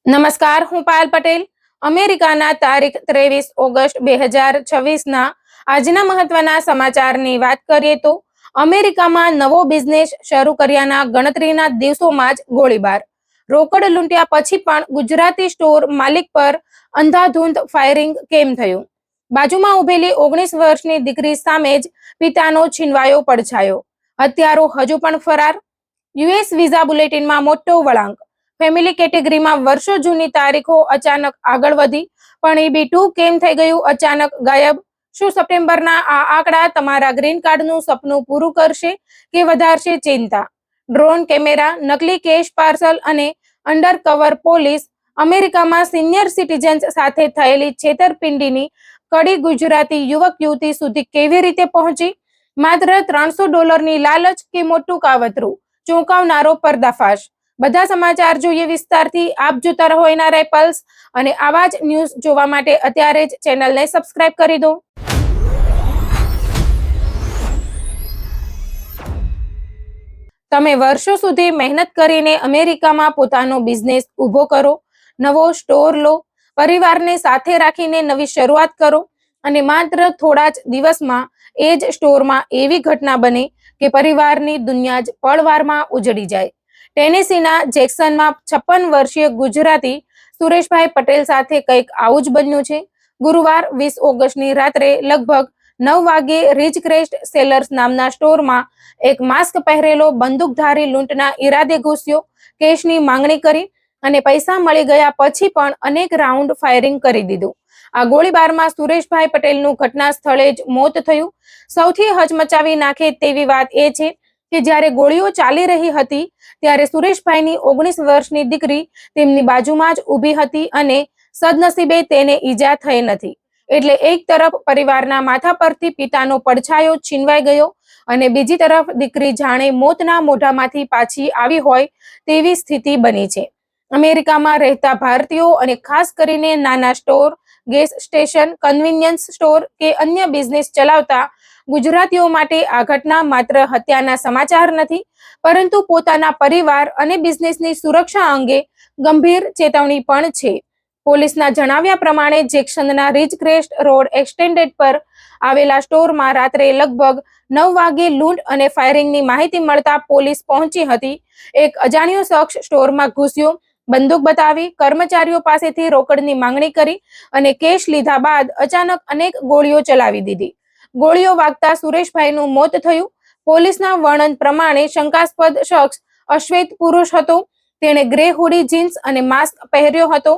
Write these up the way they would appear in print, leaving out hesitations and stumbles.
નમસ્કાર, હું પાયલ પટેલ. અમેરિકાના તારીખ 23 ઓગસ્ટ 2026 આજના મહત્વના સમાચારની વાત કરીએ તો અમેરિકામાં નવો બિઝનેસ શરૂ કર્યાના ગણતરીના દિવસોમાં જ ગોળીબાર. રોકડ લૂંટ્યા પછી પણ ગુજરાતી સ્ટોર માલિક પર અંધાધૂંધ ફાયરિંગ કેમ થયું? બાજુમાં ઉભેલી 19 વર્ષની દીકરી સામે જ પિતાનો છીનવાયો પડછાયો. હત્યારો હજુ પણ ફરાર. યુએસ વિઝા બુલેટિનમાં મોટો વળાંક. ફેમિલી કેટેગરીમાં વર્ષો જૂની તારીખો અચાનક આગળ વધી, પણ EB2 કેમ થઈ ગયું અચાનક ગાયબ? શું સપ્ટેમ્બરના આ આંકડા તમારા ગ્રીન કાર્ડનું સપનું પૂરું કરશે કે વધારશે ચિંતા? ડ્રોન કેમેરા, નકલી કેશ પાર્સલ અને અંડરકવર પોલીસ. અમેરિકામાં સિનિયર સિટીઝન્સ સાથે થયેલી છેતરપિંડીની કડી ગુજરાતી યુવક યુવતી સુધી કેવી રીતે પહોંચી? માત્ર $300ની લાલચ કે મોટું કાવતરું? ચોંકાવનારો પર્દાફાશ. બધા સમાચાર જોઈએ વિસ્તારથી. આપ જોતા રહો NRI પલ્સ અને આવા જ ન્યૂઝ જોવા માટે અત્યારે જ ચેનલને સબસ્ક્રાઇબ કરી દો. તમે વર્ષો સુધી મહેનત કરીને અમેરિકામાં પોતાનો બિઝનેસ ઊભો કરો, નવો સ્ટોર લો, પરિવારને સાથે રાખીને નવી શરૂઆત કરો અને માત્ર થોડા જ દિવસમાં એ જ સ્ટોરમાં એવી ઘટના બને કે પરિવારની દુનિયા જ પળવારમાં ઉજળી જાય. ટેનેસીના જેક્સનમાં 56 વર્ષીય ગુજરાતી સુરેશભાઈ પટેલ સાથે કંઈક આવું જ બન્યું છે. ગુરુવાર 20 ઓગસ્ટની રાત્રે લગભગ 9 વાગ્યે રીચક્રેસ્ટ સેલર્સ નામના સ્ટોરમાં એક માસ્ક પહેરેલો બંદૂકધારી લૂંટના ઈરાદે ઘૂસ્યો, કેશની માંગણી કરી અને પૈસા મળી ગયા પછી પણ અનેક રાઉન્ડ ફાયરિંગ કરી દીધું. આ ગોળીબારમાં સુરેશભાઈ પટેલનું ઘટના સ્થળે જ મોત થયું. સૌથી હચમચાવી નાખે તેવી વાત એ છે કે જ્યારે ગોળીઓ ચાલી રહી હતી ત્યારે સુરેશભાઈની 19 વર્ષની દીકરી તેમની બાજુમાં જ ઊભી હતી અને સદનસીબે તેને ઈજા થઈ નથી. એટલે એક તરફ પરિવારના માથા પરથી પિતાનો પડછાયો છીનવાઈ ગયો અને બીજી તરફ દીકરી જાણે મોતના મોઢામાંથી પાછી આવી હોય તેવી સ્થિતિ બની છે. અમેરિકામાં રહેતા ભારતીયો અને ખાસ કરીને નાના store, gas station, convenience store કે અન્ય બિઝનેસ ચલાવતા ગુજરાતીઓ માટે આ ઘટના માત્ર હત્યાના સમાચાર નથી, પરંતુ પોતાના પરિવાર અને બિઝનેસની સુરક્ષા અંગે ગંભીર ચેતવણી પણ છે. પોલીસના જણાવ્યા પ્રમાણે જેક્સનના રીચક્રેસ્ટ રોડ એક્સટેન્ડેડ પર આવેલા સ્ટોરમાં રાત્રે લગભગ 9 વાગે લૂંટ અને ફાયરિંગની માહિતી મળતા પોલીસ પહોંચી હતી. એક અજાણ્યો શખ્સ સ્ટોરમાં ઘૂસ્યો, બંદૂક બતાવી, કર્મચારીઓ પાસેથી રોકડની માંગણી કરી અને કેશ લીધા બાદ અચાનક અનેક ગોળીઓ ચલાવી દીધી. ગોળીઓ વાગતા સુરેશભાઈનું મોત થયું. પોલીસના વર્ણન પ્રમાણે શંકાસ્પદ શખ્સ અશ્વેત પુરુષ હતો. તેણે ગ્રે હુડી, જીન્સ અને માસ્ક પહેર્યો હતો.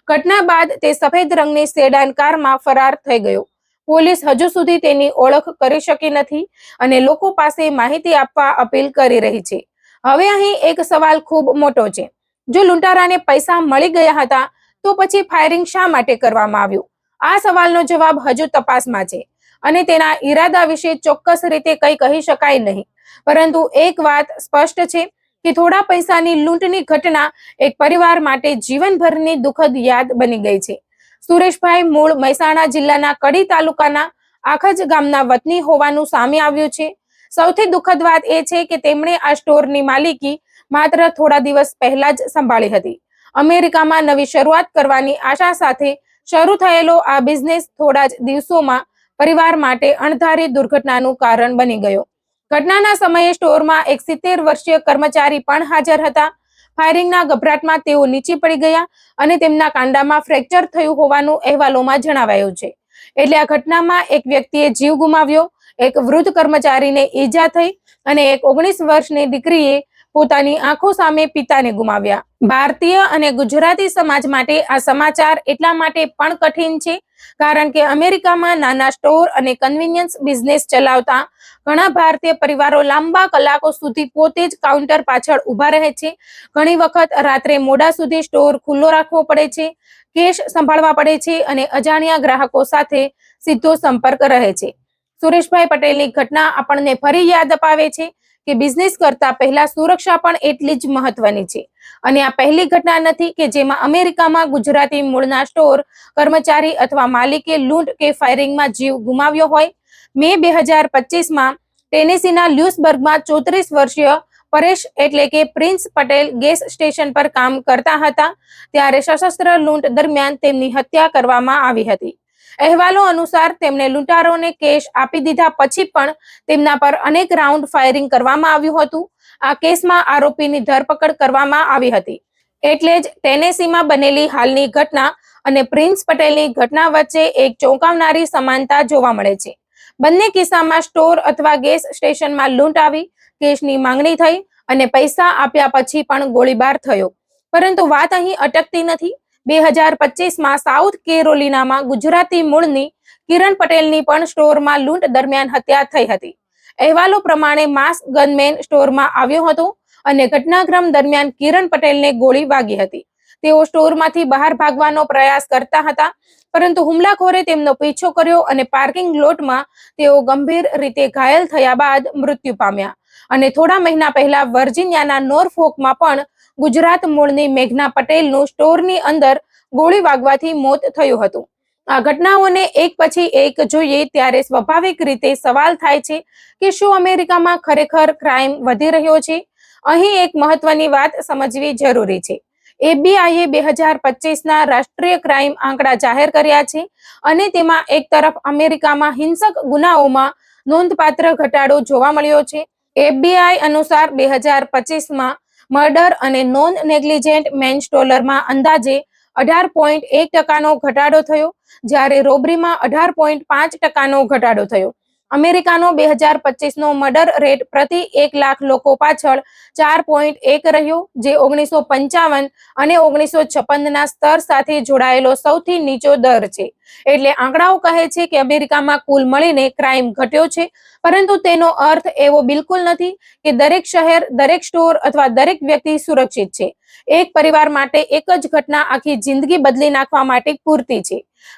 ઘટના બાદ તે સફેદ રંગની સેડાન કારમાં ફરાર થઈ ગયો. પોલીસ હજુ સુધી તેની ઓળખ કરી શકી નથી અને લોકો પાસે માહિતી આપવા અપીલ કરી રહી છે. હવે અહીં એક સવાલ ખૂબ મોટો છે. જો લૂંટારાને પૈસા મળી ગયા હતા તો પછી ફાયરિંગ શા માટે કરવામાં આવ્યું? આ સવાલનો જવાબ હજુ તપાસમાં છે અને તેના ઈરાદા વિશે ચોક્કસ રીતે કંઈ કહી શકાય નહીં. પરંતુ એક વાત સ્પષ્ટ છે કે થોડા પૈસાની લૂંટની ઘટના એક પરિવાર માટે જીવનભરની દુઃખદ યાદ બની ગઈ છે. સુરેશભાઈ મૂળ મહેસાણા જિલ્લાના કડી તાલુકાના આખજ ગામના વતની હોવાનું સામે આવ્યું છે. સૌથી દુઃખદ વાત એ છે કે તેમણે આ સ્ટોરની માલિકી માત્ર થોડા દિવસ પહેલા જ સંભાળી હતી. અમેરિકામાં નવી શરૂઆત કરવાની આશા સાથે શરૂ થયેલો આ બિઝનેસ થોડા જ દિવસોમાં પરિવાર માટે અણધારી દુર્ઘટનાનું કારણ બની ગયો. ઘટનાના સમયે સ્ટોરમાં એક 70 વર્ષીય કર્મચારી પણ હાજર હતા. ફાયરિંગના ગભરાટમાં તેઓ નીચે પડી ગયા અને તેમના કાંડામાં ફ્રેક્ચર થયું હોવાનું અહેવાલોમાં જણાવાયું છે. એટલે આ ઘટનામાં એક વ્યક્તિએ જીવ ગુમાવ્યો, એક વૃદ્ધ કર્મચારીને ઈજા થઈ અને એક 19 વર્ષની દીકરીએ પોતાની આંખો સામે પિતાને ગુમાવ્યા. ભારતીય અને ગુજરાતી સમાજ માટે આ સમાચાર એટલા માટે પણ કઠિન છે કારણ કે અમેરિકામાં નાના સ્ટોર અને કન્વીનિયન્સ બિઝનેસ ચલાવતા ઘણા ભારતીય પરિવારો લાંબા કલાકો સુધી પોતે જ કાઉન્ટર પાછળ ઊભા રહે છે. ઘણી વખત રાત્રે મોડા સુધી સ્ટોર ખુલ્લો રાખવો પડે છે, કેશ સંભાળવા પડે છે અને અજાણ્યા ગ્રાહકો સાથે સીધો સંપર્ક રહે છે. સુરેશભાઈ પટેલની ઘટના આપણને ફરી યાદ અપાવે છે કે બિઝનેસ કરતા પહેલા સુરક્ષા પણ એટલી જ મહત્વની છે. અને આ પહેલી ઘટના નથી કે જેમાં અમેરિકામાં ગુજરાતી મૂળના સ્ટોર કર્મચારી અથવા માલિકે લૂંટ કે ફાયરિંગમાં જીવ ગુમાવ્યો હોય. મે 2025માં ટેનેસીના લ્યુસબર્ગમાં 34 વર્ષીય પરેશ એટલે કે પ્રિન્સ પટેલ ગેસ સ્ટેશન પર કામ કરતા હતા ત્યારે સશસ્ત્ર લૂંટ દરમિયાન તેમની હત્યા કરવામાં આવી હતી. અહેવાલો અનુસાર તેમને લૂંટારોને કેશ આપી દીધા પછી પણ તેમના પર અનેક રાઉન્ડ ફાયરિંગ કરવામાં આવ્યું હતું. આ કેસમાં આરોપીની ધરપકડ કરવામાં આવી હતી. એટલે જ ટેનેસીમાં બનેલી હાલની ઘટના અને પ્રિન્સ પટેલની ઘટના વચ્ચે એક ચોંકાવનારી સમાનતા જોવા મળે છે. બંને કિસ્સામાં સ્ટોર અથવા ગેસ સ્ટેશનમાં લૂંટ આવી, કેશની માંગણી થઈ અને પૈસા આપ્યા પછી પણ ગોળીબાર થયો. પરંતુ વાત અહીં અટકતી નથી. 2025માં સાઉથ કેરોલિનામાં ગુજરાતી મૂળની કિરણ પટેલની પણ સ્ટોરમાં લૂંટ દરમિયાન હત્યા થઈ હતી. અહેવાલો પ્રમાણે માસ ગનમેન સ્ટોરમાં આવ્યો હતો અને ઘટનાક્રમ દરમિયાન કિરણ પટેલને ગોળી વાગી હતી. તેઓ સ્ટોરમાંથી બહાર ભાગવાનો પ્રયાસ કરતા હતા, પરંતુ હુમલાખોરે તેમનો પીછો કર્યો અને પાર્કિંગ લોટમાં તેઓ ગંભીર રીતે ઘાયલ થયા બાદ મૃત્યુ પામ્યા. અને થોડા મહિના પહેલા વર્જિનિયાના નોરફોકમાં પણ ગુજરાત મૂળની મેઘના પટેલનું સ્ટોરની અંદર ગોળી વાગવાથી મોત થયું હતું. આ ઘટનાઓને એક પછી એક જોઈએ ત્યારે સ્વાભાવિક રીતે સવાલ થાય છે કે શું અમેરિકામાં ખરેખર ક્રાઇમ વધી રહ્યો છે? અહીં એક મહત્વની વાત સમજવી જરૂરી છે. એફબીઆઈએ 2025ના રાષ્ટ્રીય ક્રાઇમ આંકડા જાહેર કર્યા છે અને તેમાં એક તરફ અમેરિકામાં હિંસક ગુનાઓમાં નોંધપાત્ર ઘટાડો જોવા મળ્યો છે. એફબીઆઈ અનુસાર 2025માં મર્ડર અને નોન નેગ્લિજેન્ટ મેનસ્લોટરમાં અંદાજે 18.1% ઘટાડો થયો, જ્યારે રોબરીમાં 18.5% ઘટાડો થયો. અમેરિકાનો 2025નો મર્ડર રેટ પ્રતિ 1 લાખ લોકો પાછળ 4.1 રહ્યો, જે 1955 અને 1956ના સ્તર સાથે જોડાયેલો સૌથી નીચો દર છે. એટલે આંકડાઓ કહે છે કે અમેરિકામાં કુલ મળીને ક્રાઇમ ઘટ્યો છે, પરંતુ તેનો અર્થ એવો બિલકુલ નથી કે દરેક શહેર, દરેક સ્ટોર અથવા દરેક વ્યક્તિ સુરક્ષિત છે. એક પરિવાર માટે એક જ ઘટના આખી જિંદગી બદલી નાખવા માટે પૂરતી છે.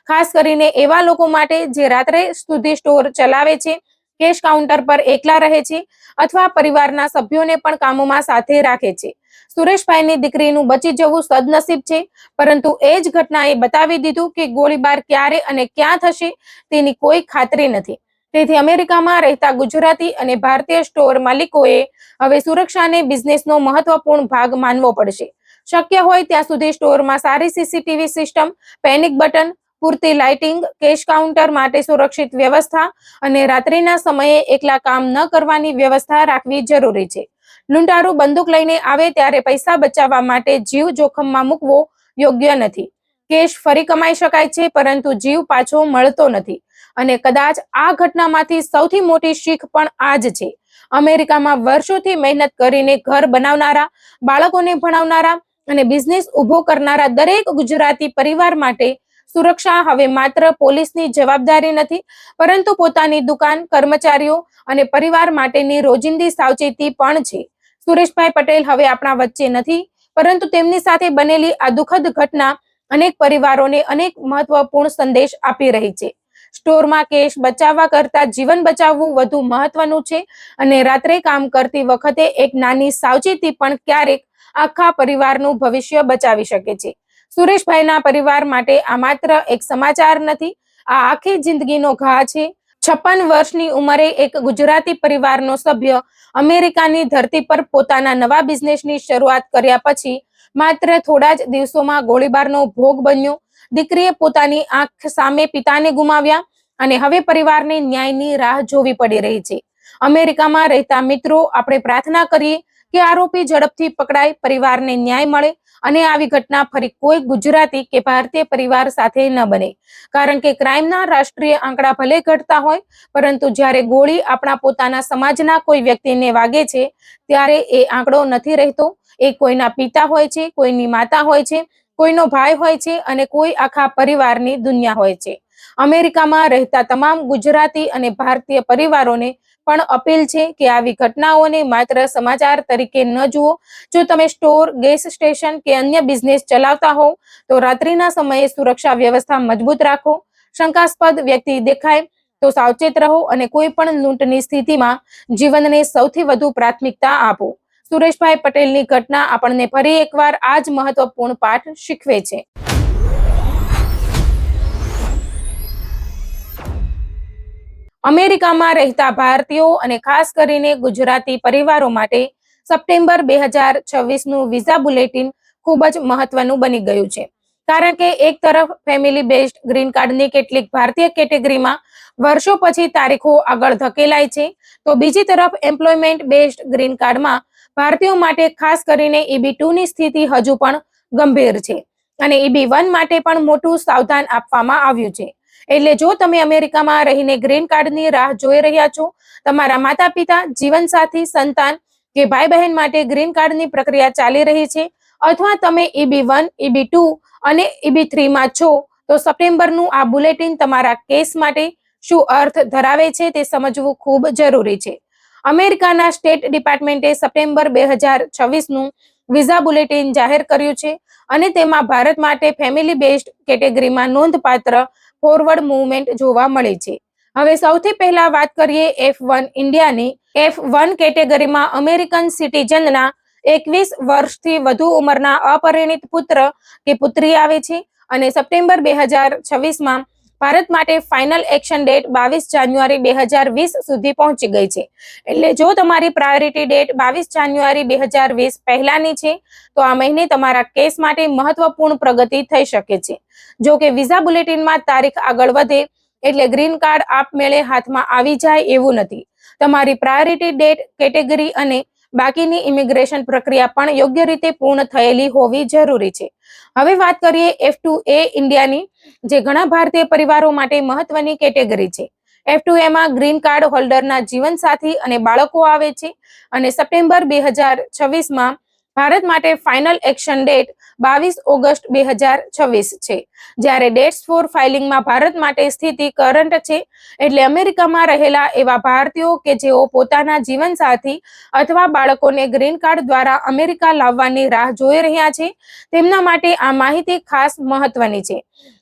ખાસ કરીને એવા લોકો માટે જે રાત્રે સુધી સ્ટોર ચલાવે છે, કેશ કાઉન્ટર પર એકલા રહે છે અથવા પરિવારના સભ્યોને પણ કામોમાં સાથે રાખે છે. સુરેશભાઈની દીકરીનું બચી જવું સદનસીબ છે, પરંતુ એ જ ઘટનાએ બતાવી દીધું કે ગોળીબાર ક્યારે અને ક્યાં થશે તેની કોઈ ખાતરી નથી. તેથી અમેરિકામાં રહેતા ગુજરાતી અને ભારતીય સ્ટોર માલિકોએ હવે સુરક્ષાને બિઝનેસનો મહત્વપૂર્ણ ભાગ માનવો પડશે. શક્ય હોય ત્યાં સુધી સ્ટોરમાં સારી સીસીટીવી સિસ્ટમ, પેનિક બટન, પૂરતી લાઇટિંગ, કેશ કાઉન્ટર માટે સુરક્ષિત વ્યવસ્થા અને રાત્રિના સમયે એકલા કામ ન કરવાની વ્યવસ્થા રાખવી જરૂરી છે. લૂંટારૂ બંદૂક લઈને આવે ત્યારે પૈસા બચાવવા માટે જીવ જોખમમાં મૂકવો યોગ્ય નથી. કેશ ફરી કમાઈ શકાય છે, પરંતુ જીવ પાછો મળતો નથી. અને કદાચ આ ઘટનામાંથી સૌથી મોટી શીખ પણ આ જ છે. અમેરિકામાં વર્ષોથી મહેનત કરીને ઘર બનાવનારા, બાળકોને ભણાવનારા અને બિઝનેસ ઊભો કરનારા દરેક ગુજરાતી પરિવાર માટે સુરક્ષા હવે માત્ર પોલીસની જવાબદારી નથી, પરંતુ પોતાની દુકાન, કર્મચારીઓ અને પરિવાર માટેની રોજિંદી સાવચેતી પણ છે. સુરેશભાઈ પટેલ હવે આપણા વચ્ચે નથી, પરંતુ તેમની સાથે બનેલી આ દુઃખદ ઘટના અનેક પરિવારોને અનેક મહત્વપૂર્ણ સંદેશ આપી રહી છે. સ્ટોરમાં કેશ બચાવવા કરતા જીવન બચાવવું વધુ મહત્વનું છે અને રાત્રે કામ કરતી વખતે એક નાની સાવચેતી પણ ક્યારેક આખા પરિવારનું ભવિષ્ય બચાવી શકે છે. સુરેશભાઈના પરિવાર માટે આ માત્ર એક સમાચાર નથી, આ આખી જિંદગીનો ઘા છે. 56 વર્ષની ઉંમરે એક ગુજરાતી પરિવારનો સભ્ય અમેરિકાની ધરતી પર પોતાના નવા બિઝનેસની શરૂઆત કર્યા પછી માત્ર થોડા જ દિવસોમાં ગોળીબારનો ભોગ બન્યો. દીકરીએ પોતાની આંખ સામે પિતાને ગુમાવ્યા અને હવે પરિવારને ન્યાયની રાહ જોવી પડી રહી છે. અમેરિકામાં રહેતા મિત્રો, આપણે પ્રાર્થના કરીએ કે આરોપી ઝડપથી પકડાય, પરિવારને ન્યાય મળે અને આવી ઘટના ફરી કોઈ ગુજરાતી કે ભારતીય પરિવાર સાથે ન બને. કારણ કે ક્રાઇમના રાષ્ટ્રીય આંકડા ભલે ઘટતા હોય, પરંતુ જ્યારે ગોળી આપણા પોતાના સમાજના કોઈ વ્યક્તિને વાગે છે ત્યારે એ આંકડો નથી રહેતો. એ કોઈના પિતા હોય છે, કોઈની માતા હોય છે, કોઈનો ભાઈ હોય છે અને કોઈ આખા પરિવારની દુનિયા હોય છે. અમેરિકામાં રહેતા તમામ ગુજરાતી અને ભારતીય પરિવારોને પણ અપીલ છે કે આવી ઘટનાઓને માત્ર સમાચાર તરીકે ન જુઓ. જો તમે સ્ટોર, ગેસ સ્ટેશન કે અન્ય બિઝનેસ ચલાવતા હોવ તો રાત્રિના સમયે સુરક્ષા વ્યવસ્થા મજબૂત રાખો. શંકાસ્પદ વ્યક્તિ દેખાય તો સાવચેત રહો અને કોઈ પણ લૂંટની સ્થિતિમાં જીવનને સૌથી વધુ પ્રાથમિકતા આપો. સુરેશભાઈ પટેલની ઘટના આપણને ફરી એકવાર આ જ મહત્વપૂર્ણ પાઠ શીખવે છે. અમેરિકામાં રહેતા ભારતીયો અને ખાસ કરીને ગુજરાતી પરિવારો માટે સપ્ટેમ્બર 2026 નું વિઝા બુલેટિન ખૂબ જ મહત્વનું બની ગયું છે. કારણ કે એક તરફ ફેમિલી બેઝડ ગ્રીન કાર્ડની કેટલીક ભારતીય કેટેગરીમાં વર્ષો પછી તારીખો આગળ ધકેલાય છે, તો બીજી તરફ એમ્પ્લોયમેન્ટ બેઝડ ગ્રીન કાર્ડમાં ભારતીયો માટે ખાસ કરીને EB2 ની સ્થિતિ હજુ પણ ગંભીર છે અને EB1 માટે પણ મોટું સાવધાન આપવામાં આવ્યું છે. એટલે જો તમે અમેરિકામાં રહીને ગ્રીન કાર્ડની રાહ જોઈ રહ્યા છો, તમારા માતા પિતા, જીવનસાથી, સંતાન કે ભાઈ બહેન માટે ગ્રીન કાર્ડની પ્રક્રિયા ચાલી રહી છે, અથવા તમે EB1, EB2 અને EB3 માં છો, તો સપ્ટેમ્બરનું આ બુલેટિન તમારા કેસ માટે શું અર્થ ધરાવે છે તે સમજવું ખૂબ જરૂરી છે. અમેરિકાના સ્ટેટ ડિપાર્ટમેન્ટે સપ્ટેમ્બર 2026 નું વિઝા બુલેટિન જાહેર કર્યું છે અને તેમાં ભારત માટે ફેમિલી બેઝડ કેટેગરીમાં નોંધપાત્ર ફોરવર્ડ મૂવમેન્ટ જોવા મળે છે. હવે સૌથી પહેલા વાત કરીએ F1 ઇન્ડિયાની. F1 કેટેગરીમાં અમેરિકન સિટીઝનના 21 વર્ષથી વધુ ઉંમરના અપરિણીત પુત્ર કે પુત્રી આવે છે અને સપ્ટેમ્બર 2026માં ભારત માટે ફાઇનલ એક્શન ડેટ 22 જાન્યુઆરી 2020 સુધી પહોંચી ગઈ છે. એટલે જો તમારી પ્રાયોરિટી ડેટ 22 જાન્યુઆરી 2020 પહેલાની છે, તો આ મહિને તમારા કેસ માટે મહત્વપૂર્ણ પ્રગતિ થઈ શકે છે. જો કે વિઝા બુલેટિનમાં તારીખ આગળ વધે એટલે ગ્રીન કાર્ડ આપમેળે હાથમાં આવી જાય એવું નથી. તમારી પ્રાયોરિટી ડેટ, કેટેગરી અને બાકીની ઇમિગ્રેશન પ્રક્રિયા પણ યોગ્ય રીતે પૂર્ણ થયેલી હોવી જરૂરી છે. હવે વાત કરીએ F2A ઇન્ડિયાની, જે ઘણા ભારતીય પરિવારો માટે મહત્વની કેટેગરી છે. F2A માં ગ્રીન કાર્ડ હોલ્ડરના જીવનસાથી અને બાળકો આવે છે અને સપ્ટેમ્બર 2026માં ભારત માટે ફાઇનલ એક્શન ડેટ 22 ઓગસ્ટ 2026 છે. જ્યારે ડેટ્સ ફોર ફાઇલિંગમાં ભારત માટે સ્થિતિ કરંટ છે, એટલે અમેરિકામાં રહેલા એવા ભારતીયો કે જેઓ પોતાના જીવનસાથી અથવા બાળકોને ગ્રીન કાર્ડ દ્વારા અમેરિકા લાવવાની રાહ જોઈ રહ્યા છે, તેમના માટે આ માહિતી ખાસ મહત્વની છે.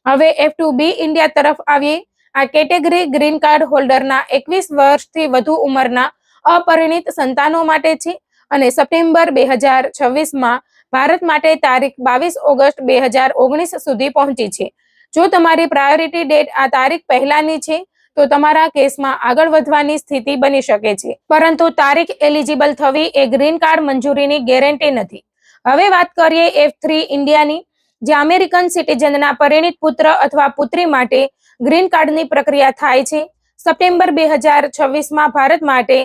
હવે F2B ઇન્ડિયા તરફ આવીએ. આ કેટેગરી ગ્રીન કાર્ડ હોલ્ડરના 21 વર્ષથી વધુ ઉંમરના અપરિણીત સંતાનો માટે છે અને સપ્ટેમ્બર 2026માં ભારત માટે તારીખ 22 ઓગસ્ટ 2019 સુધી પહોંચી છે. જો તમારી પ્રાયોરિટી ડેટ આ તારીખ પહેલાની છે, તો તમારા કેસમાં આગળ વધવાની સ્થિતિ બની શકે છે, પરંતુ તારીખ એલિજિબલ થવી એ ગ્રીન કાર્ડ મંજૂરીની ગેરંટી નથી. હવે વાત કરીએ F3 ઇન્ડિયાની, જે અમેરિકન સિટીઝનના પરિણીત પુત્ર અથવા પુત્રી માટે ગ્રીન કાર્ડની પ્રક્રિયા થાય છે. સપ્ટેમ્બર 2026માં ભારત માટે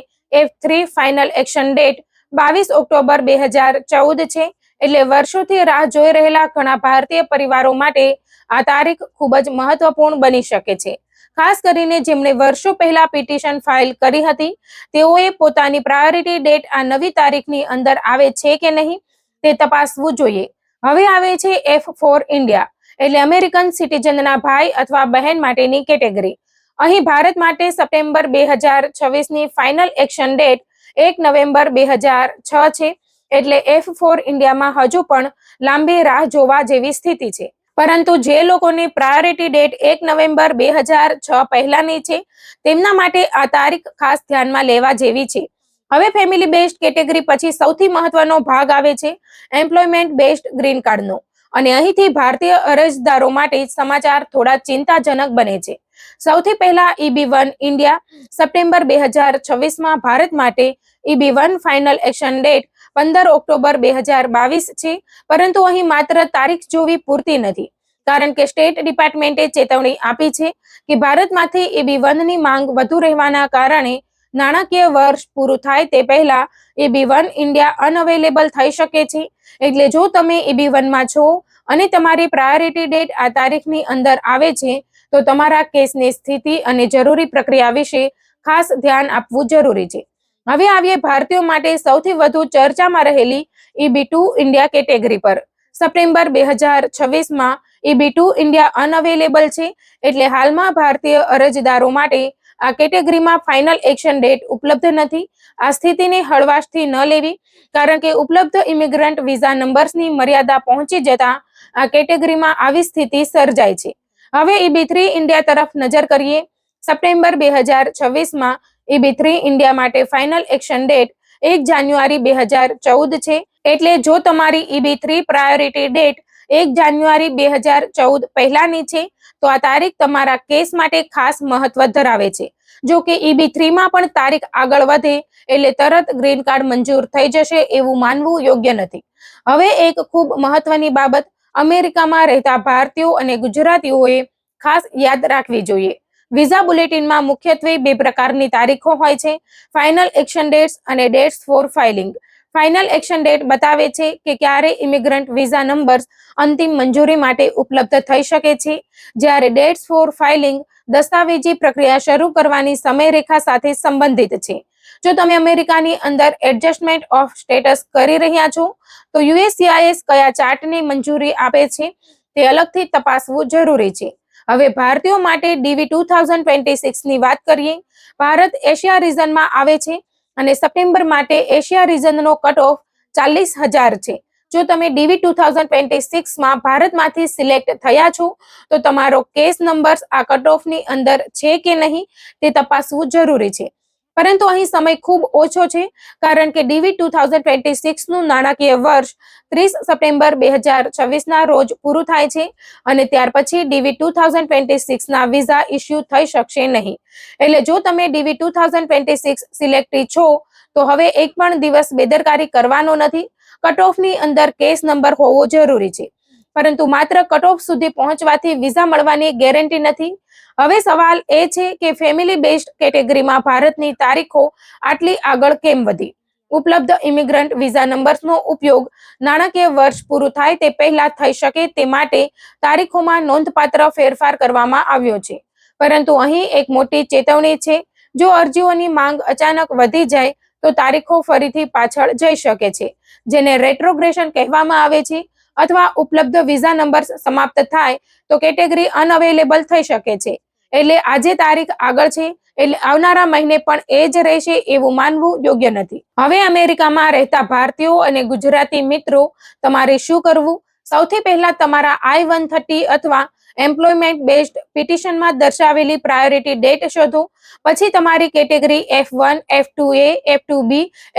F3 final action date 22 October 2014 છે. એટલે વર્ષોથી રાહ જોઈ રહેલા ઘણા ભારતીય પરિવારો માટે આ તારીખ ખૂબ જ મહત્વપૂર્ણ બની શકે છે. ખાસ કરીને જેમણે વર્ષો પહેલા પિટિશન ફાઇલ કરી હતી, તેઓએ પોતાની પ્રાયોરિટી ડેટ આ નવી તારીખની અંદર આવે છે કે નહીં તે તપાસવું જોઈએ. હવે આવે છે F4 ઇન્ડિયા, એટલે અમેરિકન સિટીઝનના ભાઈ અથવા બહેન માટેની કેટેગરી. અહીં ભારત માટે સપ્ટેમ્બર 2026ની ફાઇનલ એક્શન ડેટ 1 નવેમ્બર 2006 છે. એટલે F4 ઇન્ડિયામાં હજુ પણ લાંબી રાહ જોવા જેવી સ્થિતિ છે. પરંતુ જે લોકોની પ્રાયોરિટી ડેટ 1 નવેમ્બર 2006 પહેલાની છે, તેમના માટે આ તારીખ ખાસ ધ્યાનમાં લેવા જેવી છે. હવે ફેમિલી બેઝડ કેટેગરી પછી સૌથી મહત્વનો ભાગ આવે છે એમ્પ્લોયમેન્ટ બેઝડ ગ્રીન કાર્ડનો, અને અહીંથી ભારતીય અરજદારો માટે સમાચાર થોડા ચિંતાજનક બને છે. સૌથી પહેલા EB1 ઇન્ડિયા. સપ્ટેમ્બર 2026માં ભારત માટે EB1 final action date 15 October 2022 છે, પરંતુ અહીં માત્ર તારીખ જોવી પૂરતી નથી, કારણ કે સ્ટેટ ડિપાર્ટમેન્ટે ચેતવણી આપી છે કે ભારતમાંથી EB1ની માંગ વધુ રહેવાના કારણે નાણાકીય વર્ષ પૂરું થાય તે પહેલા EB1 ઇન્ડિયા અનઅવેલેબલ થઈ શકે છે. એટલે જો તમે EB1માં છો અને તમારી પ્રાયોરિટી ડેટ આ તારીખની અંદર આવે છે, તો તમારા કેસની સ્થિતિ અને જરૂરી પ્રક્રિયા વિશે ખાસ ધ્યાન આપવું જરૂરી છે. હવે આવીએ ભારતીયો માટે સૌથી વધુ ચર્ચામાં રહેલી EB2 ઇન્ડિયા કેટેગરી પર. સપ્ટેમ્બર 2026માં EB2 ઇન્ડિયા અનઅવેલેબલ છે, એટલે હાલમાં ભારતીય અરજદારો માટે આ કેટેગરીમાં ફાઇનલ એક્શન ડેટ ઉપલબ્ધ નથી. આ સ્થિતિને હળવાશથી ન લેવી, કારણ કે ઉપલબ્ધ ઇમિગ્રન્ટ વિઝા નંબર્સની મર્યાદા પહોંચી જતા આ કેટેગરીમાં આવી સ્થિતિ સર્જાય છે. હવે EB3 ઇન્ડિયા તરફ નજર કરીએ. સપ્ટેમ્બર 2026માં EB3 ઇન્ડિયા માટે ફાઇનલ એક્શન ડેટ 1 જાન્યુઆરી 2014 છે. એટલે જો તમારી EB3 પ્રાયોરિટી ડેટ 1 જાન્યુઆરી 2014 પહેલાની છે, તો આ તારીખ તમારા કેસ માટે ખાસ મહત્વ ધરાવે છે. જો કે EB3 માં પણ તારીખ આગળ વધે એટલે તરત ગ્રીન કાર્ડ મંજૂર થઈ જશે એવું માનવું યોગ્ય નથી. હવે એક ખૂબ મહત્વની બાબત અમેરિકામાં રહેતા ભારતીયો અને ગુજરાતીઓએ ખાસ યાદ રાખવી જોઈએ. વિઝા બુલેટિનમાં મુખ્યત્વે 2 પ્રકારની તારીખો હોય છે: ફાઇનલ એક્શન ડેટ્સ અને dates for filing. Final action date બતાવે છે કે ક્યારે ઇમિગ્રન્ટ વિઝા નંબર્સ અંતિમ મંજૂરી માટે ઉપલબ્ધ થઈ શકે છે, જ્યારે ડેટ્સ ફોર ફાઇલિંગ દસ્તાવેજી પ્રક્રિયા શરૂ કરવાની સમયરેખા સાથે સંબંધિત છે. જો તમે અમેરિકાની અંદર એડજસ્ટમેન્ટ ઓફ સ્ટેટસ કરી રહ્યા છો તો USCIS કયા ચાર્ટને મંજૂરી આપે છે તે અલગથી તપાસવું જરૂરી છે. હવે ભારતીયો માટે DV 2026 ની વાત કરીએ. ભારત એશિયા રીઝનમાં આવે છે અને સપ્ટેમ્બર માટે એશિયા રીઝનનો કટ ઓફ 40,000 છે. જો તમે DV 2026 માં ભારતમાંથી સિલેક્ટ થયા છો તો તમારો કેસ નંબર આ કટ ઓફની અંદર છે કે નહીં તે તપાસવું જરૂરી છે. પરંતુ અહીં સમય ખૂબ ઓછો છે, કારણ કે DV 2026 નું નાણાકીય વર્ષ 30 સપ્ટેમ્બર 2026 ના રોજ પૂરું થાય છે અને ત્યાર પછી DV 2026 ના વિઝા ઇસ્યુ થઈ શકશે નહીં. એટલે જો તમે DV 2026 સિલેક્ટી છો તો હવે એક પણ દિવસ બેદરકારી કરવાનો નથી. કટ ઓફની અંદર કેસ નંબર હોવો જરૂરી છે, પરંતુ માત્ર કટ ઓફ સુધી પહોંચવાથી વિઝા મળવાની ગેરંટી નથી. હવે સવાલ એ છે કે ફેમિલી બેઝડ કેટેગરીમાં ભારતની તારીખો આટલી આગળ કેમ વધી? ઉપલબ્ધ ઇમિગ્રન્ટ વિઝા નંબર્સનો ઉપયોગ નાણાકીય વર્ષ પૂરું થાય તે પહેલા થઈ શકે તે માટે તારીખોમાં નોંધપાત્ર ફેરફાર કરવામાં આવ્યો છે. પરંતુ અહીં એક મોટી ચેતવણી છે: જો અરજીઓની માંગ અચાનક વધી જાય તો તારીખો ફરીથી પાછળ જઈ શકે છે, જેને રેટ્રોગ્રેશન કહેવામાં આવે છે, અથવા ઉપલબ્ધ વિઝા નંબર્સ સમાપ્ત થાય તો કેટેગરી અનઅવેલેબલ થઈ શકે છે. એટલે આજે તારીખ આગળ છે એટલે આવનારા મહિને પણ એ જ રહેશે એવું માનવું યોગ્ય નથી. હવે અમેરિકામાં રહેતા ભારતીયો અને ગુજરાતી મિત્રો, તમારે શું કરવું? સૌથી પહેલા તમારા I-130 અથવા એમ્પ્લોયમેન્ટ બેઝડ પિટિશનમાં દર્શાવેલી પ્રાયોરિટી ડેટ શોધો. પછી તમારી category F1, F2A, F2B,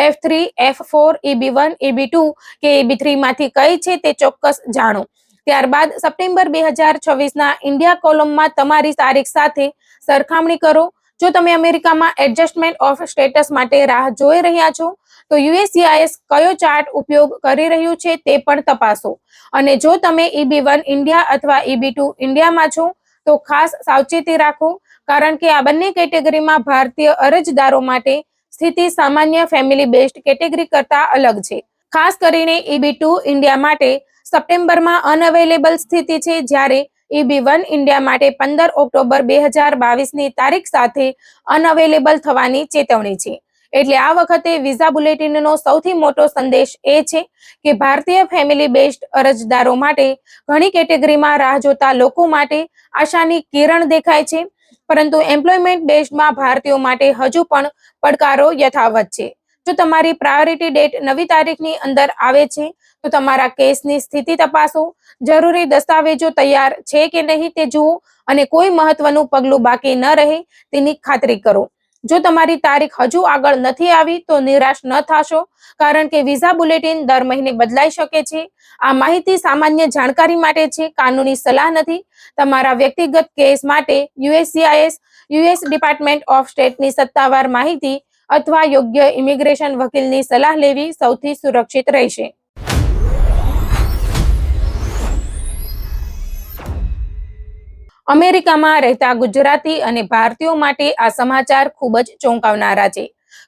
F3, F4, EB1, EB2 કે EB3 માંથી કઈ છે તે ચોક્કસ જાણો. ત્યારબાદ સપ્ટેમ્બર 2026 ના ઇન્ડિયા કોલમમાં તમારી તારીખ સાથે સરખામણી કરો. જો તમે અમેરિકામાં એડજસ્ટમેન્ટ ઓફ સ્ટેટસ માટે રાહ જોઈ રહ્યા છો તો USCIS કયો ચાર્ટ ઉપયોગ કરી રહ્યું છે તે પણ તપાસો. અને જો તમે EB1 ઇન્ડિયા અથવા EB2 ઇન્ડિયામાં છો તો ખાસ સાવચેતી રાખો, કારણ કે આ બંને કેટેગરીમાં ભારતીય અરજદારો માટે સ્થિતિ સામાન્ય ફેમિલી બેઝડ કેટેગરી કરતા અલગ છે. ખાસ કરીને EB2 ઇન્ડિયા માટે સપ્ટેમ્બરમાં અનઅવેલેબલ સ્થિતિ છે, જ્યારે EB1 ઇન્ડિયા માટે 15 ઓક્ટોબર 2022 ની તારીખ સાથે અનઅવેલેબલ થવાની ચેતવણી છે. એટલે આ વખતે વિઝા બુલેટિનનો સૌથી મોટો સંદેશ એ છે કે ભારતીય ફેમિલી બેઝડ અરજદારો માટે ઘણી કેટેગરીમાં રાહ જોતા લોકો માટે આશાની કિરણ દેખાય છે, પરંતુ એમ્પ્લોયમેન્ટ બેઝડમાં ભારતીયો માટે હજુ પણ પડકારો યથાવત છે. જો તમારી પ્રાયોરિટી ડેટ નવી તારીખની અંદર આવે છે તો તમારા કેસની સ્થિતિ તપાસો, જરૂરી દસ્તાવેજો તૈયાર છે કે નહીં તે જુઓ અને કોઈ મહત્વનું પગલું બાકી ન રહે તેની ખાતરી કરો. જો તમારી તારીખ હજુ આગળ નથી આવી તો નિરાશ ન થશો, કારણ કે વિઝા બુલેટિન દર મહિને બદલાઈ શકે છે. આ માહિતી સામાન્ય જાણકારી માટે છે, કાનૂની સલાહ નથી. તમારા વ્યક્તિગત કેસ માટે USCIS, US ડિપાર્ટમેન્ટ ઓફ સ્ટેટની સત્તાવાર માહિતી અથવા યોગ્ય ઇમિગ્રેશન વકીલની સલાહ લેવી સૌથી સુરક્ષિત રહેશે. અમેરિકામાં રહેતા ગુજરાતી અને ભારતીયો માટે આ સમાચાર ખૂબ જ ચોંકાવનારા છે,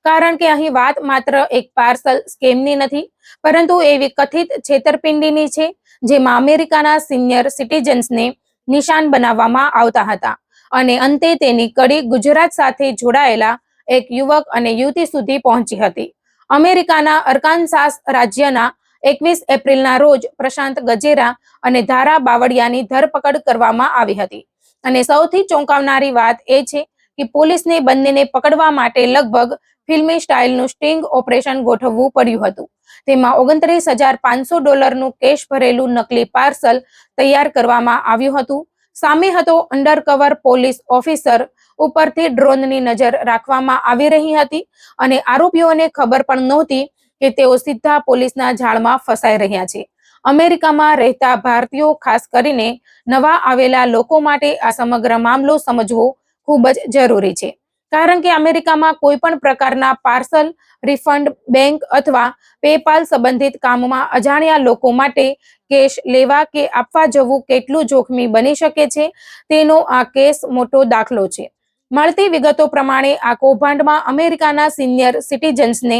કારણ કે અહીં વાત માત્ર એક પાર્સલ સ્કેમની નથી, પરંતુ એવી કથિત છેતરપિંડીની છે જેમાં અમેરિકાના સિનિયર સિટીઝન્સને નિશાન બનાવવામાં આવતા હતા અને અંતે તેની કડી ગુજરાત સાથે જોડાયેલા એક યુવક અને યુવતી સુધી પહોંચી હતી. અમેરિકાના અરકાનસાસ રાજ્યના 21 એપ્રિલના રોજ પ્રશાંત ગજેરા અને ધારા બાવળિયાની ધરપકડ કરવામાં આવી હતી. અને સૌથી ચોંકાવનારી વાત એ છે કે પોલીસને બંનેને પકડવા માટે લગભગ ફિલ્મી સ્ટાઇલનું સ્ટિંગ ઓપરેશન ગોઠવવું પડ્યું હતું. તેમાં $29,500નું કેશ ભરેલું નકલી પાર્સલ તૈયાર કરવામાં આવ્યું હતું. સામે હતો અંડરકવર પોલીસ ઓફિસર. ઉપરથી ડ્રોનની નજર રાખવામાં આવી રહી હતી અને આરોપીઓને ખબર પણ નહોતી કે તેઓ સીધા પોલીસના જાળમાં ફસાઈ રહ્યા છે. અમેરિકામાં રહેતા ભારતીયો, ખાસ કરીને નવા આવેલા લોકો માટે આ સમગ્ર મામલો સમજવો ખૂબ જ જરૂરી છે. કારણ કે અમેરિકામાં કોઈ પણ પ્રકારના પાર્સલ, રિફંડ, બેંક અથવા પેપાલ સંબંધિત કામમાં અજાણ્યા લોકો માટે કેશ લેવા કે આપવા જવું કેટલું જોખમી બની શકે છે તેનો આ કેસ મોટો દાખલો છે. મળતી વિગતો પ્રમાણે આ કૌભાંડમાં અમેરિકાના સિનિયર સિટીઝન્સને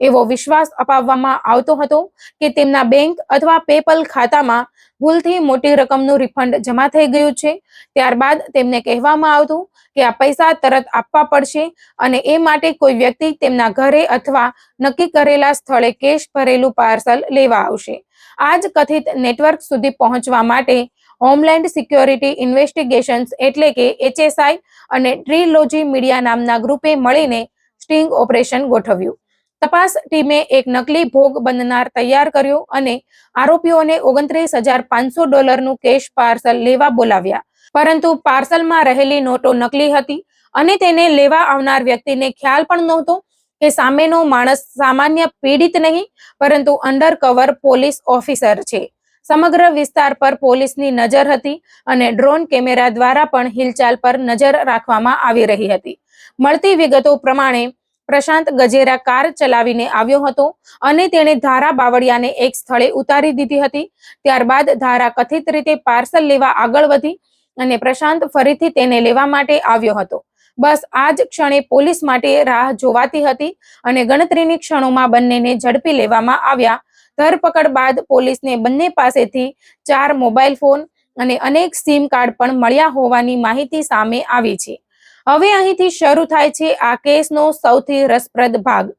એવો વિશ્વાસ અપાવવામાં આવતો હતો કે તેમના બેંક અથવા પેપલ ખાતામાં ભૂલથી મોટી રકમનું રિફંડ જમા થઈ ગયું છે. ત્યારબાદ તેમને કહેવામાં આવતું કે આ પૈસા તરત આપવા પડશે અને એ માટે કોઈ વ્યક્તિ તેમના ઘરે અથવા નક્કી કરેલા સ્થળે કેશ ભરેલું પાર્સલ લેવા આવશે. આ જ કથિત નેટવર્ક સુધી પહોંચવા માટે હોમલેન્ડ સિક્યોરિટી ઇન્વેસ્ટિગેશન્સ એટલે કે HSI અને ટ્રીલોજી મીડિયા નામના ગ્રુપે મળીને સ્ટિંગ ઓપરેશન ગોઠવ્યું. તપાસ ટીમે એક નકલી ભોગ બનનાર તૈયાર કર્યો અને આરોપીઓને $29,500નું કેશ પાર્સલ લેવા બોલાવ્યા. પરંતુ પાર્સલમાં રહેલી નોટો નકલી હતી અને તેને લેવા આવનાર વ્યક્તિને ખ્યાલ પણ નહોતો કે સામેનો માણસ સામાન્ય પીડિત નહીં પરંતુ અંડરકવર પોલીસ ઓફિસર છે. સમગ્ર વિસ્તાર પર પોલીસની નજર હતી અને ડ્રોન કેમેરા દ્વારા પણ હિલચાલ પર નજર રાખવામાં આવી રહી હતી. મળતી વિગતો પ્રમાણે પ્રશાંત ગજેરા કાર ચલાવીને આવ્યો હતો અને તેણે ધારા બાવળિયાને એક સ્થળે ઉતારી દીધી હતી. ત્યારબાદ ધારા કથિત રીતે પાર્સલ લેવા આગળ વધી અને પ્રશાંત ફરીથી તેને લેવા માટે આવ્યો હતો. બસ આ જ ક્ષણે પોલીસ માટે રાહ જોવાતી હતી અને ગણતરીની ક્ષણોમાં બંનેને ઝડપી લેવામાં આવ્યા. ધરપકડ બાદ પોલીસને બંને પાસેથી 4 મોબાઈલ ફોન અને અનેક સિમ કાર્ડ પણ મળ્યા હોવાની માહિતી સામે આવી છે. હવે અહીંથી શરૂ થાય છે આ કેસનો સૌથી રસપ્રદ ભાગ,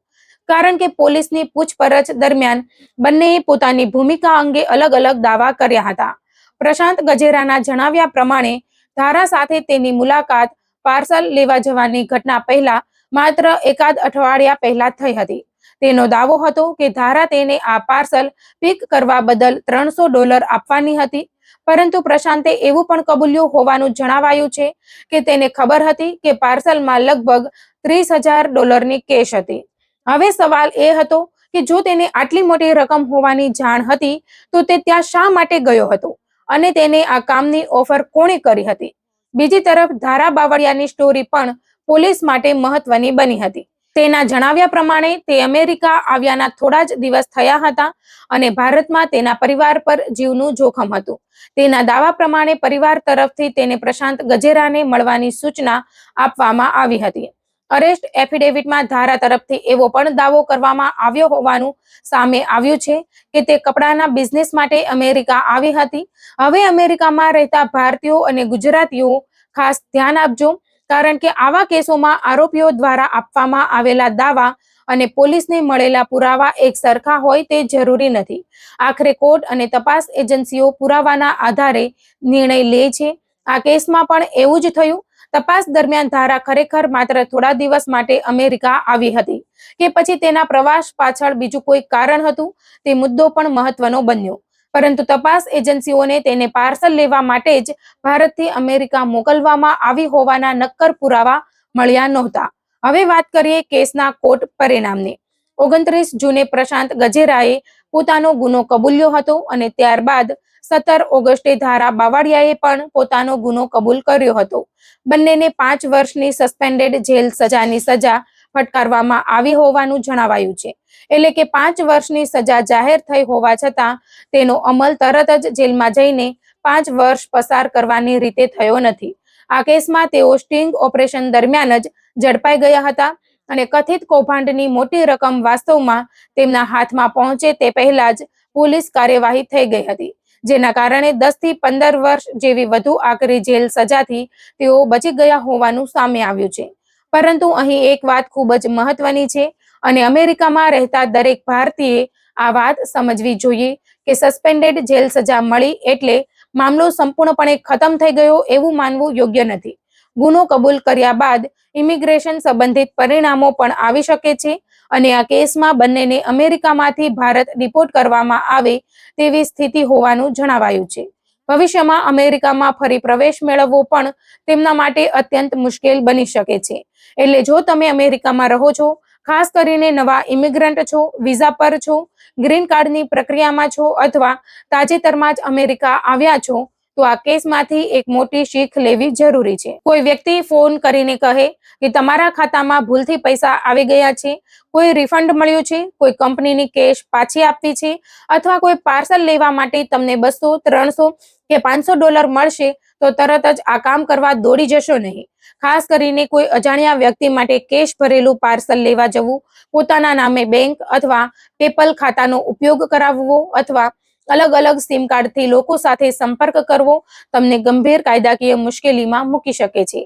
કારણ કે પોલીસની પૂછપરછ દરમિયાન બંનેએ પોતાની ભૂમિકા અંગે અલગ અલગ દાવા કર્યા હતા. પ્રશાંત ગજેરાના જણાવ્યા પ્રમાણે ધારા સાથે તેની મુલાકાત પાર્સલ લેવા જવાની ઘટના પહેલા માત્ર એકાદ અઠવાડિયા પહેલા થઈ હતી. તેનો દાવો હતો કે ધારા તેને આ પાર્સલ પિક કરવા બદલ $300 આપવાની હતી, પરંતુ પ્રશાંતે એવું પણ કબૂલ્યું હોવાનું જણાવાયું છે કે તેને ખબર હતી કે પાર્સલમાં લગભગ $30,000ની કેશ હતી. હવે સવાલ એ હતો કે જો તેને આટલી મોટી રકમ હોવાની જાણ હતી તો તે ત્યાં શા માટે ગયો હતો અને તેને આ કામની ઓફર કોણે કરી હતી. બીજી તરફ ધારા બાવળિયાની સ્ટોરી પણ પોલીસ માટે મહત્વની બની હતી. તેના જણાવ્યા પ્રમાણે તે અમેરિકા આવ્યાના થોડા જ દિવસ થયા હતા અને ભારતમાં તેના પરિવાર પર જીવનું જોખમ હતું. તેના દાવા પ્રમાણે પરિવાર તરફથી તેને પ્રશાંત ગજેરાને મળવાની સૂચના આપવામાં આવી હતી. અરેસ્ટ એફિડેવિટમાં ધારા તરફથી એવો પણ દાવો કરવામાં આવ્યો હોવાનું સામે આવ્યું છે કે તે કપડાના બિઝનેસ માટે અમેરિકા આવી હતી. હવે અમેરિકામાં રહેતા ભારતીયો અને ગુજરાતીઓ ખાસ ધ્યાન આપજો, કારણ કે આવા કેસોમાં આરોપીઓ દ્વારા આપવામાં આવેલા દાવા અને પોલીસને મળેલા પુરાવા એક સરખા હોય તે જરૂરી નથી. આખરે કોર્ટ અને તપાસ એજન્સીઓ પુરાવાના આધારે નિર્ણય લે છે. આ કેસમાં પણ એવું જ થયું. તપાસ દરમિયાન ધારા ખરેખર માત્ર થોડા દિવસ માટે અમેરિકા આવી હતી કે પછી તેના પ્રવાસ પાછળ બીજું કોઈ કારણ હતું તે મુદ્દો પણ મહત્વનો બન્યો. પરંતુ તપાસ એજન્સીઓને તેને પાર્સલ લેવા માટે જ ભારતથી અમેરિકા મોકલવામાં આવી હોવાના નક્કર પુરાવા મળ્યા નહોતા. હવે વાત કરીએ કેસના કોર્ટ પરિણામની. 29 જૂને પ્રશાંત ગજેરાએ પોતાનો ગુનો કબૂલ્યો હતો અને ત્યારબાદ 17 ઓગસ્ટે ધારા બાવળિયાએ પણ પોતાનો ગુનો કબૂલ કર્યો હતો. બંનેને 5 વર્ષની સસ્પેન્ડેડ જેલ સજાની સજા ફટકારવામાં આવી હોવાનું જણાવાયું છે. એટલે કે 5 વર્ષની સજા જાહેર થઈ હોવા છતાં તેનો અમલ તરત જ જેલમાં જઈને 5 વર્ષ પસાર કરવાની રીતે થયો નથી. આ કેસમાં તેઓ સ્ટિંગ ઓપરેશન દરમિયાન જ ઝડપાઈ ગયા હતા અને કથિત કૌભાંડની મોટી રકમ વાસ્તવમાં તેમના હાથમાં પહોંચે તે પહેલા જ પોલીસ કાર્યવાહી થઈ ગઈ હતી, જેના કારણે 10 થી 15 વર્ષ જેવી વધુ આકરી જેલ સજાથી તેઓ બચી ગયા હોવાનું સામે આવ્યું છે. પરંતુ અહીં એક વાત ખૂબ જ મહત્વની છે અને અમેરિકામાં રહેતા દરેક ભારતીયએ આ વાત સમજવી જોઈએ કે સસ્પેન્ડેડ જેલ સજા મળી એટલે મામલો સંપૂર્ણપણે ખતમ થઈ ગયો એવું માનવું યોગ્ય નથી. ગુનો કબૂલ કર્યા બાદ ઇમિગ્રેશન સંબંધિત પરિણામો પણ આવી શકે છે અને આ કેસમાં બંનેને અમેરિકામાંથી ભારત ડિપોર્ટ કરવામાં આવે તેવી સ્થિતિ હોવાનું જણાવાયું છે. ભવિષ્યમાં અમેરિકામાં ફરી પ્રવેશ મેળવવો પણ તેમના માટે અત્યંત મુશ્કેલ બની શકે છે. એટલે જો તમે અમેરિકામાં રહો છો, ખાસ કરીને નવા ઇમિગ્રન્ટ છો, વિઝા પર છો, ગ્રીન કાર્ડની પ્રક્રિયામાં છો અથવા તાજેતરમાં જ અમેરિકા આવ્યા છો, તો આ કેસમાંથી એક મોટી શીખ લેવી જરૂરી છે. કોઈ વ્યક્તિ ફોન કરીને કહે કે તમારા ખાતામાં ભૂલથી પૈસા આવી ગયા છે, કોઈ રિફંડ મળ્યું છે, કોઈ કંપનીની કેશ પાછી આપવી છે, અથવા કોઈ પાર્સલ લેવા માટે તમને 200, 300 કે $500 મળશે, તો તરત જ આ કામ કરવા દોડી જશો નહીં. ખાસ કરીને કોઈ અજાણ્યા વ્યક્તિ માટે કેશ ભરેલું પાર્સલ લેવા જવું, પોતાના નામે બેંક અથવા પેપલ ખાતાનો ઉપયોગ કરાવવો અથવા અલગ સિમ કાર્ડથી લોકો સાથે સંપર્ક કરવો તમને ગંભીર કાયદાકીય મુશ્કેલીમાં મૂકી શકે છે.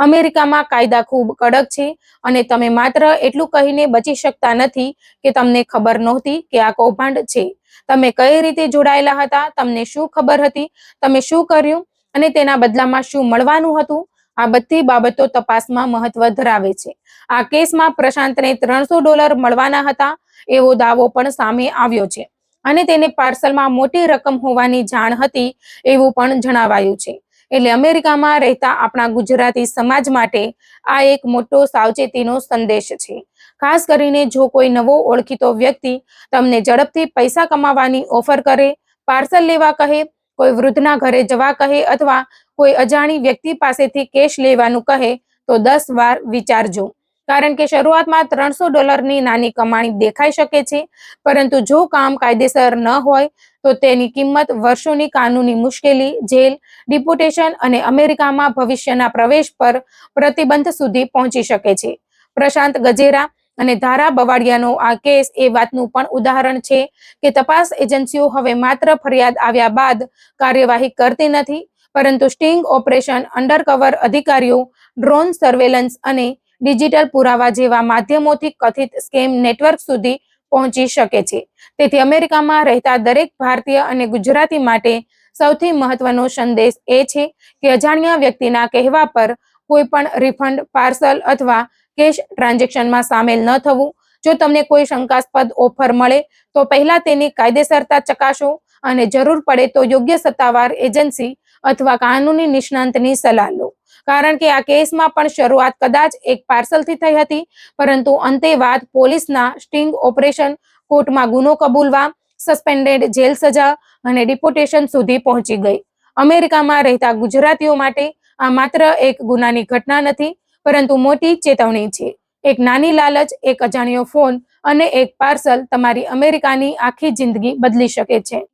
અમેરિકામાં કાયદા ખૂબ કડક છે અને તમે માત્ર એટલું કહીને બચી શકતા નથી કે તમને ખબર નહોતી કે આ કૌભાંડ છે. તમે કઈ રીતે જોડાયેલા હતા, તમને શું ખબર હતી, તમે શું કર્યું અને તેના બદલામાં શું મળવાનું હતું, આ બધી બાબતો તપાસમાં મહત્વ ધરાવે છે. આ કેસમાં પ્રશાંતને $300 મળવાના હતા એવો દાવો પણ સામે આવ્યો છે અને તેને પાર્સલમાં મોટી રકમ હોવાની જાણ હતી એવું પણ જણાવાયું છે. એટલે અમેરિકામાં રહેતા આપણા ગુજરાતી સમાજ માટે આ એક મોટો સાવચેતીનો સંદેશ છે. ખાસ કરીને જો કોઈ નવો ઓળખીતો વ્યક્તિ તમને ઝડપથી પૈસા કમાવાની ઓફર કરે, પાર્સલ લેવા કહે, કોઈ વૃદ્ધના ઘરે જવા કહે અથવા કોઈ અજાણી વ્યક્તિ પાસેથી કેશ લેવાનું કહે, તો 10 વાર વિચારજો. કારણ કે શરૂઆતમાં $300ની નાની કમાણી દેખાઈ શકે છે, પરંતુ જો કામ કાયદેસર ન હોય તો તેની કિંમત વર્ષોની કાનૂની મુશ્કેલી, જેલ, ડિપોર્ટેશન અને અમેરિકામાં ભવિષ્યના પ્રવેશ પર પ્રતિબંધ સુધી પહોંચી શકે છે. પ્રશાંત ગજેરા અને ધારા બવાડિયાનો આ કેસ એ વાતનું પણ ઉદાહરણ છે કે તપાસ એજન્સીઓ હવે માત્ર ફરિયાદ આવ્યા બાદ કાર્યવાહી કરતી નથી, પરંતુ સ્ટિંગ ઓપરેશન, અંડરકવર અધિકારીઓ, ડ્રોન સર્વેલન્સ અને ડિજિટલ પુરાવા જેવા માધ્યમોથી કથિત સ્કેમ નેટવર્ક સુધી પહોંચી શકે છે. તેથી અમેરિકામાં રહેતા દરેક ભારતીય અને ગુજરાતી માટે સૌથી મહત્વનો સંદેશ એ છે કે અજાણ્યા વ્યક્તિના કહેવા પર કોઈ પણ રિફંડ, પાર્સલ અથવા કેશ ટ્રાન્ઝેક્શનમાં સામેલ ન થવું. જો તમને કોઈ શંકાસ્પદ ઓફર મળે તો પહેલા તેની કાયદેસરતા ચકાસો અને જરૂર પડે તો યોગ્ય સત્તાવાર એજન્સી અથવા કાનૂની નિષ્ણાંતની સલાહ લો. કારણ કે આ કેસમાં પણ શરૂઆત કદાચ એક પાર્સલથી થઈ હતી, પરંતુ અંતે વાત પોલીસના સ્ટિંગ ઓપરેશન, કોર્ટમાં ગુનો કબૂલવા, સસ્પેન્ડેડ જેલ સજા અને ડિપોર્ટેશન સુધી પહોંચી ગઈ. અમેરિકામાં રહેતા ગુજરાતીઓ માટે આ માત્ર એક ગુનાની ઘટના નથી, પરંતુ મોટી ચેતવણી છે. એક નાની લાલચ, એક અજાણ્યો ફોન અને એક પાર્સલ તમારી અમેરિકાની આખી જિંદગી બદલી શકે છે.